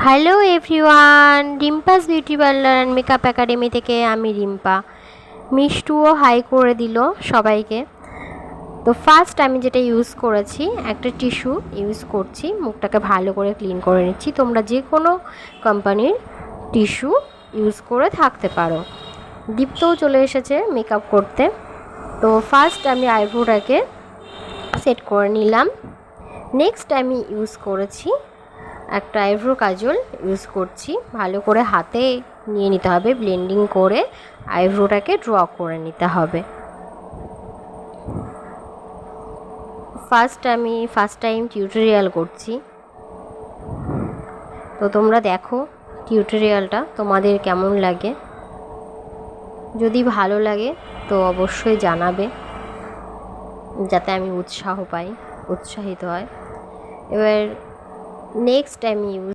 Hello everyone, রিম্পাস beauty parlour and makeup academy থেকে আমি Rimpa. মিষ্টুও high করে দিল সবাইকে। তো ফার্স্ট আমি যেটা ইউজ করেছি, একটা টিস্যু ইউজ করছি, মুখটাকে ভালো করে ক্লিন করে নিচ্ছি। তোমরা যে কোনো কোম্পানির টিস্যু ইউজ করে থাকতে পারো। দীপ্তও চলে এসেছে মেকআপ করতে। তো ফার্স্ট আমি আইব্রোটাকে সেট করে নিলাম। নেক্সট আমি ইউজ করেছি একটা আইব্রো কাজল ইউজ করছি। ভালো করে হাতে নিয়ে নিতে হবে, ব্লেন্ডিং করে আইব্রোটাকে ড্র করে নিতে হবে। ফার্স্ট টাইম টিউটোরিয়াল করছি, তো তোমরা দেখো টিউটোরিয়ালটা তোমাদের কেমন লাগে। যদি ভালো লাগে তো অবশ্যই জানাবে, যাতে আমি উৎসাহিত হয়। এবার নেক্সট আমি ইউজ